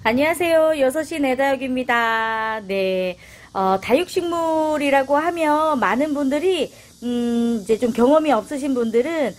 안녕하세요. 6시 내다육입니다. 네. 다육식물이라고 하면 많은 분들이, 이제 좀 경험이 없으신 분들은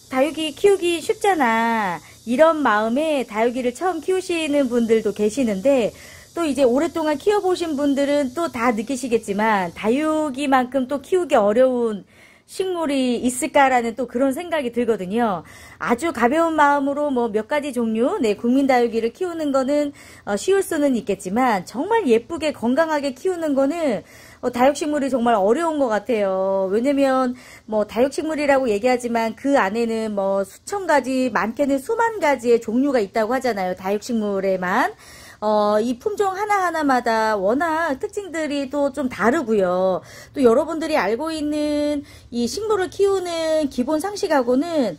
다육이 키우기 쉽잖아. 이런 마음에 다육이를 처음 키우시는 분들도 계시는데, 또 이제 오랫동안 키워보신 분들은 또 다 느끼시겠지만, 다육이만큼 또 키우기 어려운 식물이 있을까라는 또 그런 생각이 들거든요. 아주 가벼운 마음으로 뭐 몇 가지 종류, 국민다육이를 키우는 거는 쉬울 수는 있겠지만, 정말 예쁘게 건강하게 키우는 거는 다육식물이 정말 어려운 것 같아요. 왜냐면 뭐 다육식물이라고 얘기하지만 그 안에는 뭐 수천 가지, 많게는 수만 가지의 종류가 있다고 하잖아요. 다육식물에만. 이 품종 하나하나마다 워낙 특징들이 또 좀 다르고요. 또 여러분들이 알고 있는 이 식물을 키우는 기본 상식하고는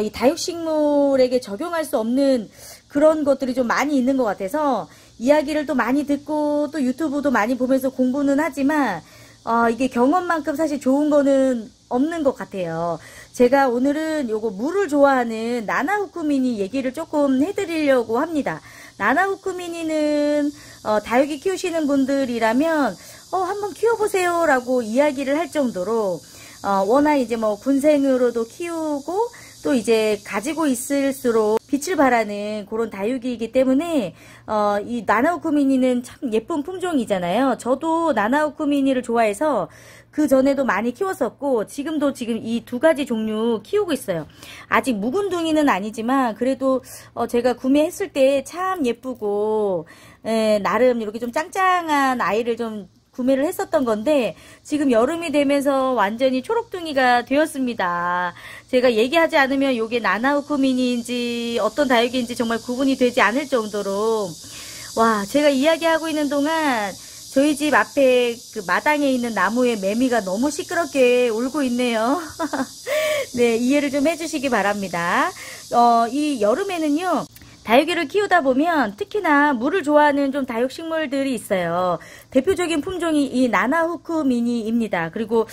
이 다육식물에게 적용할 수 없는 그런 것들이 좀 많이 있는 것 같아서 이야기를 또 많이 듣고 또 유튜브도 많이 보면서 공부는 하지만 이게 경험만큼 사실 좋은 거는 없는 것 같아요. 제가 오늘은 요거 물을 좋아하는 나나후크미니 얘기를 조금 해드리려고 합니다. 나나후크미니는 다육이 키우시는 분들이라면 한번 키워보세요 라고 이야기를 할 정도로 워낙 이제 뭐 군생으로도 키우고 또 이제 가지고 있을수록 빛을 발하는 그런 다육이이기 때문에 이 나나후크미니는 참 예쁜 품종이잖아요. 저도 나나후크미니를 좋아해서 그 전에도 많이 키웠었고 지금 이 두 가지 종류 키우고 있어요. 아직 묵은둥이는 아니지만 그래도 제가 구매했을 때 참 예쁘고 나름 이렇게 좀 짱짱한 아이를 좀 구매를 했었던 건데 지금 여름이 되면서 완전히 초록둥이가 되었습니다. 제가 얘기하지 않으면 이게 나나후크미니인지 어떤 다육이인지 정말 구분이 되지 않을 정도로 와, 제가 이야기하고 있는 동안 저희 집 앞에 그 마당에 있는 나무에 매미가 너무 시끄럽게 울고 있네요. 네, 이해를 좀 해주시기 바랍니다. 이 여름에는요, 다육이를 키우다 보면 특히나 물을 좋아하는 좀 다육식물들이 있어요. 대표적인 품종이 이 나나후크미니입니다. 그리고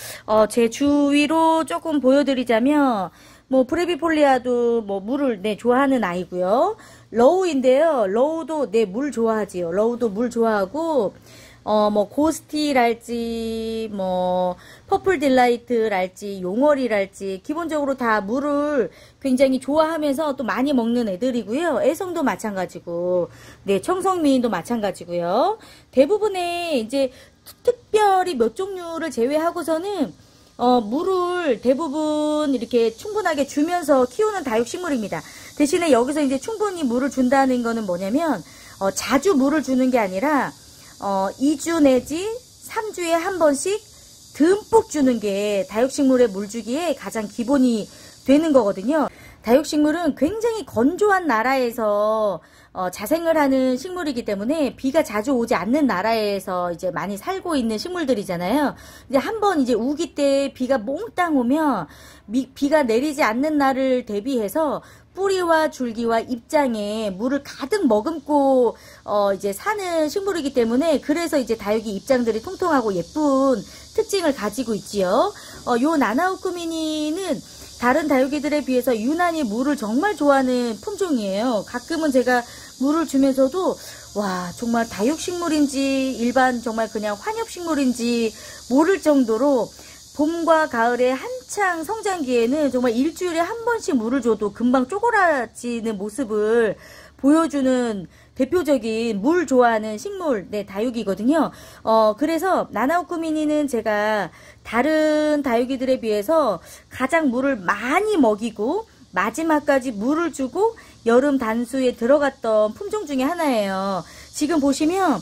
제 주위로 조금 보여드리자면 뭐 브레비폴리아도 뭐 물을 좋아하는 아이고요. 러우인데요. 러우도 물 좋아하지요. 러우도 물 좋아하고 뭐 고스티랄지 뭐 퍼플 딜라이트랄지 용월이랄지 기본적으로 다 물을 굉장히 좋아하면서 또 많이 먹는 애들이고요. 애송도 마찬가지고 청성미인도 마찬가지고요. 대부분의 이제 특별히 몇 종류를 제외하고서는 물을 대부분 이렇게 충분하게 주면서 키우는 다육식물입니다. 대신에 여기서 이제 충분히 물을 준다는 거는 뭐냐면 자주 물을 주는 게 아니라 2주 내지 3주에 한 번씩 듬뿍 주는 게 다육식물의 물주기에 가장 기본이 되는 거거든요. 다육식물은 굉장히 건조한 나라에서 자생을 하는 식물이기 때문에 비가 자주 오지 않는 나라에서 이제 많이 살고 있는 식물들이잖아요. 이제 한번 이제 우기 때 비가 몽땅 오면 비가 내리지 않는 날을 대비해서 뿌리와 줄기와 입장에 물을 가득 머금고 이제 사는 식물이기 때문에 그래서 이제 다육이 입장들이 통통하고 예쁜 특징을 가지고 있지요. 요 나나후크미니는 다른 다육이들에 비해서 유난히 물을 정말 좋아하는 품종이에요. 가끔은 제가 물을 주면서도 와, 정말 다육식물인지 일반 정말 그냥 환엽식물인지 모를 정도로 봄과 가을에 한창 성장기에는 정말 일주일에 한 번씩 물을 줘도 금방 쪼그라지는 모습을 보여주는 대표적인 물 좋아하는 식물, 다육이거든요. 그래서 나나후크미니는 제가 다른 다육이들에 비해서 가장 물을 많이 먹이고 마지막까지 물을 주고 여름 단수에 들어갔던 품종 중에 하나예요. 지금 보시면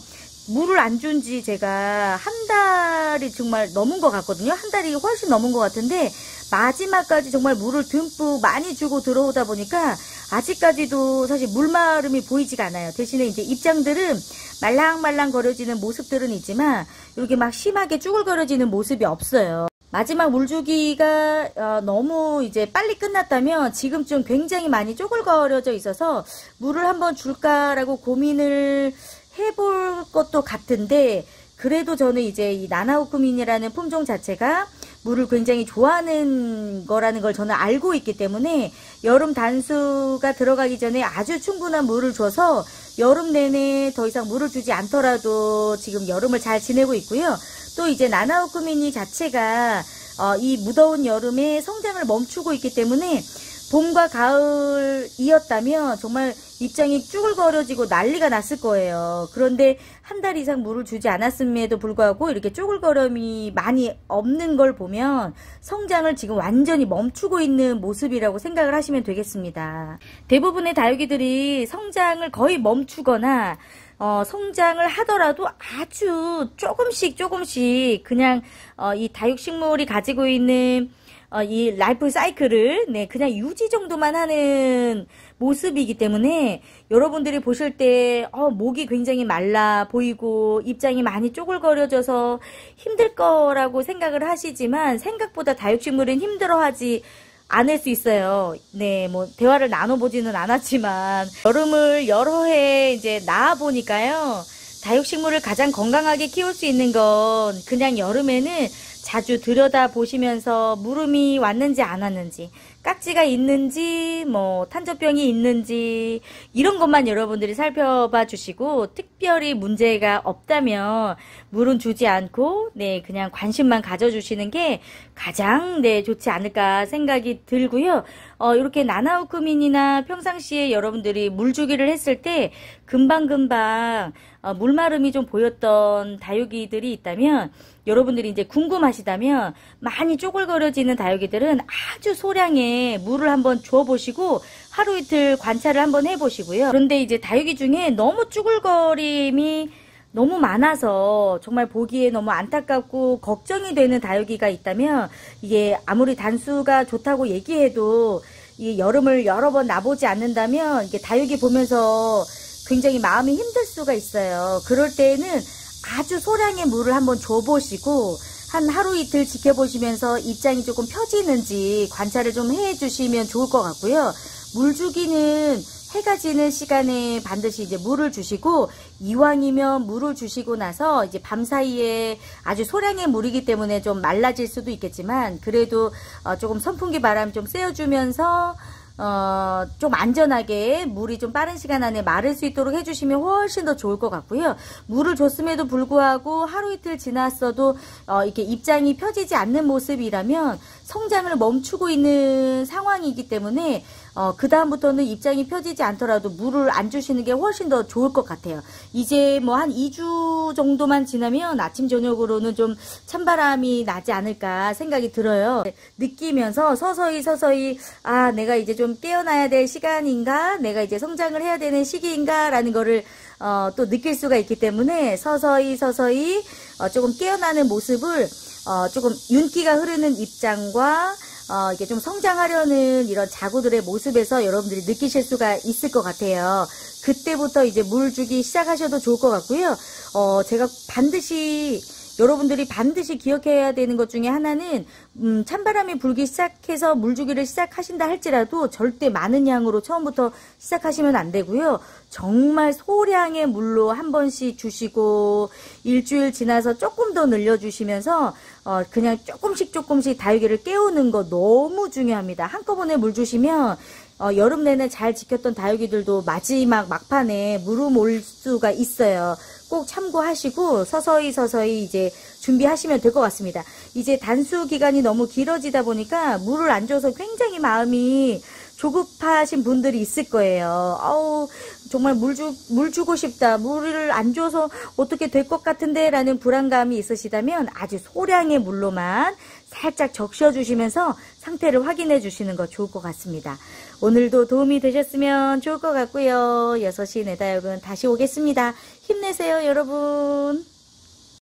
물을 안 준 지 제가 한 달이 정말 넘은 것 같거든요. 한 달이 훨씬 넘은 것 같은데 마지막까지 정말 물을 듬뿍 많이 주고 들어오다 보니까 아직까지도 사실 물마름이 보이지가 않아요. 대신에 이제 입장들은 말랑말랑 거려지는 모습들은 있지만 이렇게 막 심하게 쭈글거려지는 모습이 없어요. 마지막 물주기가 너무 이제 빨리 끝났다면 지금쯤 굉장히 많이 쪼글거려져 있어서 물을 한번 줄까라고 고민을 해볼 것도 같은데 그래도 저는 이제 이 나나후크미니라는 품종 자체가 물을 굉장히 좋아하는 거라는 걸 저는 알고 있기 때문에 여름 단수가 들어가기 전에 아주 충분한 물을 줘서 여름 내내 더 이상 물을 주지 않더라도 지금 여름을 잘 지내고 있고요. 또 이제 나나우쿠미니 자체가 이 무더운 여름에 성장을 멈추고 있기 때문에 봄과 가을이었다면 정말 입장이 쭈글거려지고 난리가 났을 거예요. 그런데 한 달 이상 물을 주지 않았음에도 불구하고 이렇게 쭈글거림이 많이 없는 걸 보면 성장을 지금 완전히 멈추고 있는 모습이라고 생각을 하시면 되겠습니다. 대부분의 다육이들이 성장을 거의 멈추거나 성장을 하더라도 아주 조금씩 그냥 이 다육식물이 가지고 있는 이 라이프 사이클을 그냥 유지 정도만 하는 모습이기 때문에 여러분들이 보실 때 목이 굉장히 말라 보이고 입장이 많이 쪼글거려져서 힘들 거라고 생각을 하시지만 생각보다 다육식물은 힘들어하지 않을 수 있어요. 네, 뭐 대화를 나눠보지는 않았지만 여름을 여러 해 이제 나와 보니까요. 다육식물을 가장 건강하게 키울 수 있는 건 그냥 여름에는 자주 들여다보시면서 물음이 왔는지 안 왔는지, 깍지가 있는지, 뭐 탄저병이 있는지 이런 것만 여러분들이 살펴봐 주시고 특별히 문제가 없다면 물은 주지 않고 그냥 관심만 가져주시는 게 가장 좋지 않을까 생각이 들고요. 이렇게 나나우쿠민이나 평상시에 여러분들이 물 주기를 했을 때 금방금방 물마름이 좀 보였던 다육이들이 있다면 여러분들이 이제 궁금하시다면 많이 쪼글거려지는 다육이들은 아주 소량의 물을 한번 줘보시고 하루 이틀 관찰을 한번 해보시고요. 그런데 이제 다육이 중에 너무 쭈글거림이 너무 많아서 정말 보기에 너무 안타깝고 걱정이 되는 다육이가 있다면 이게 아무리 단수가 좋다고 얘기해도 이 여름을 여러 번 나보지 않는다면 이게 다육이 보면서 굉장히 마음이 힘들 수가 있어요. 그럴 때에는 아주 소량의 물을 한번 줘보시고 한 하루 이틀 지켜보시면서 입장이 조금 펴지는지 관찰을 좀 해주시면 좋을 것 같고요. 물 주기는 해가 지는 시간에 반드시 이제 물을 주시고 이왕이면 물을 주시고 나서 이제 밤 사이에 아주 소량의 물이기 때문에 좀 말라질 수도 있겠지만 그래도 조금 선풍기 바람 좀 쐬어주면서 좀 안전하게 물이 좀 빠른 시간 안에 마를 수 있도록 해주시면 훨씬 더 좋을 것 같고요. 물을 줬음에도 불구하고 하루 이틀 지났어도 이렇게 입장이 펴지지 않는 모습이라면 성장을 멈추고 있는 상황이기 때문에 그 다음부터는 입장이 펴지지 않더라도 물을 안 주시는 게 훨씬 더 좋을 것 같아요. 이제 뭐 한 2주 정도만 지나면 아침 저녁으로는 좀 찬바람이 나지 않을까 생각이 들어요. 느끼면서 서서히 내가 이제 좀 깨어나야 될 시간인가, 내가 이제 성장을 해야 되는 시기인가 라는 거를 또 느낄 수가 있기 때문에 서서히 조금 깨어나는 모습을 조금 윤기가 흐르는 입장과 이게 좀 성장하려는 이런 자구들의 모습에서 여러분들이 느끼실 수가 있을 것 같아요. 그때부터 이제 물 주기 시작하셔도 좋을 것 같고요. 제가 여러분들이 반드시 기억해야 되는 것 중에 하나는 찬바람이 불기 시작해서 물 주기를 시작하신다 할지라도 절대 많은 양으로 처음부터 시작하시면 안 되고요. 정말 소량의 물로 한 번씩 주시고 일주일 지나서 조금 더 늘려주시면서 그냥 조금씩 다육이를 깨우는 거 너무 중요합니다. 한꺼번에 물 주시면 여름 내내 잘 지켰던 다육이들도 마지막 막판에 물음 올 수가 있어요. 꼭 참고하시고 서서히 이제 준비하시면 될 것 같습니다. 이제 단수 기간이 너무 길어지다 보니까 물을 안 줘서 굉장히 마음이 조급하신 분들이 있을 거예요. 정말 물 주고 싶다. 물을 안 줘서 어떻게 될 것 같은데 라는 불안감이 있으시다면 아주 소량의 물로만 살짝 적셔주시면서 상태를 확인해 주시는 거 좋을 것 같습니다. 오늘도 도움이 되셨으면 좋을 것 같고요. 6시 내 다육은 다시 오겠습니다. 힘내세요, 여러분.